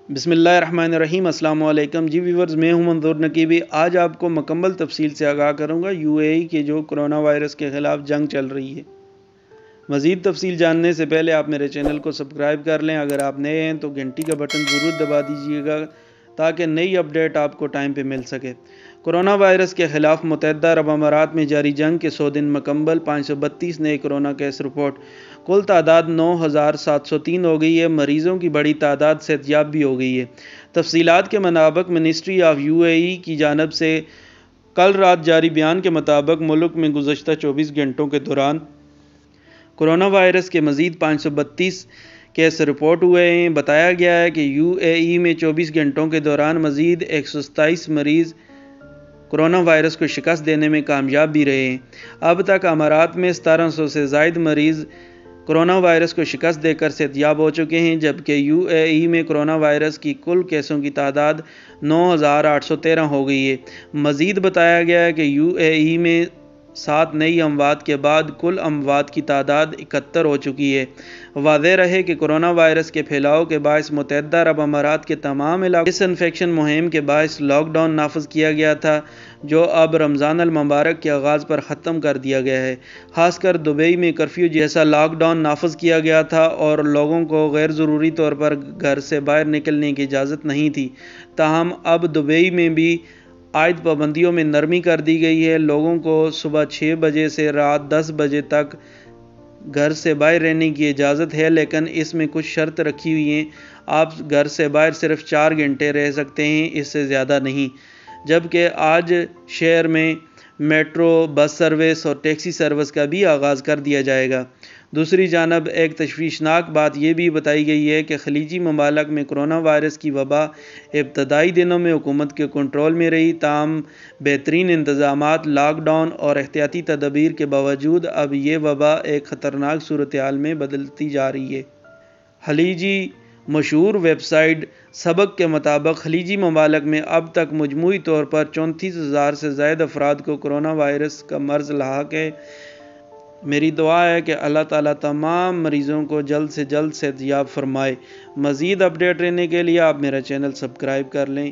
بسم اللہ الرحمن الرحیم۔ السلام علیکم جی ویورز، میں ہوں منظور نقیبی۔ آج آپ کو مکمل تفصیل سے آگاہ کروں گا UAE کے جو کرونا وائرس کے خلاف جنگ چل رہی ہے۔ مزید تفصیل جاننے سے پہلے آپ میرے چینل کو سبسکرائب کر لیں۔ اگر آپ نئے ہیں تو گھنٹی کا بٹن ضرور دبا دیجیے گا تاکہ نئی اپڈیٹ آپ کو ٹائم پہ مل سکے۔ کرونا وائرس کے خلاف متحدہ عرب امارات میں جاری جنگ کے 100 دن مکمل، 532 نئے کرونا کیس رپورٹ، کل تعداد 9703 ہو گئی ہے۔ مریضوں کی بڑی تعداد صحت یاب بھی ہو گئی ہے۔ تفصیلات کے مطابق منسٹری آف UAE کی جانب سے کل رات جاری بیان کے مطابق ملک میں گزشتہ 24 گھنٹوں کے دوران کرونا وائرس کے مزید 532 کیس رپورٹ ہوئے ہیں۔ بتایا گیا ہے کہ UAE میں 24 گھنٹوں کے دوران مزید 127 مریض کرونا وائرس کو شکست دینے میں کامیاب بھی رہے ہیں۔ اب تک امارات میں 1700 سے زائد مریض کرونا وائرس کو شکست دے کر صحت یاب ہو چکے ہیں، جبکہ UAE میں کرونا وائرس کی کل کیسوں کی تعداد 9813 ہو گئی ہے۔ مزید بتایا گیا ہے کہ UAE میں 7 نئی اموات کے بعد کل اموات کی تعداد 71 ہو چکی ہے۔ واضح رہے کہ کرونا وائرس کے پھیلاؤ کے باعث متحدہ عرب امارات کے تمام علاقوں ڈس انفیکشن مہم کے باعث لاک ڈاؤن نافذ کیا گیا تھا، جو اب رمضان المبارک کے آغاز پر ختم کر دیا گیا ہے۔ خاص کر دبئی میں کرفیو جیسا لاک ڈاؤن نافذ کیا گیا تھا اور لوگوں کو غیر ضروری طور پر گھر سے باہر نکلنے کی اجازت نہیں تھی۔ تاہم اب دبئی میں بھی عائد پابندیوں میں نرمی کر دی گئی ہے۔ لوگوں کو صبح 6 بجے سے رات 10 بجے تک گھر سے باہر رہنے کی اجازت ہے، لیکن اس میں کچھ شرط رکھی ہوئی ہیں۔ آپ گھر سے باہر صرف 4 گھنٹے رہ سکتے ہیں، اس سے زیادہ نہیں۔ جبکہ آج شہر میں میٹرو، بس سروس اور ٹیکسی سروس کا بھی آغاز کر دیا جائے گا۔ دوسری جانب ایک تشویشناک بات یہ بھی بتائی گئی ہے کہ خلیجی ممالک میں کرونا وائرس کی وبا ابتدائی دنوں میں حکومت کے کنٹرول میں رہی، تاہم بہترین انتظامات، لاک ڈاؤن اور احتیاطی تدابیر کے باوجود اب یہ وبا ایک خطرناک صورتحال میں بدلتی جا رہی ہے۔ خلیجی مشہور ویب سائٹ سبق کے مطابق خلیجی ممالک میں اب تک مجموعی طور پر 34,000 سے زائد افراد کو کرونا وائرس کا مرض لاحق ہے۔ میری دعا ہے کہ اللہ تعالیٰ تمام مریضوں کو جلد سے جلد صحت یاب فرمائے۔ مزید اپڈیٹ رہنے کے لیے آپ میرا چینل سبسکرائب کر لیں۔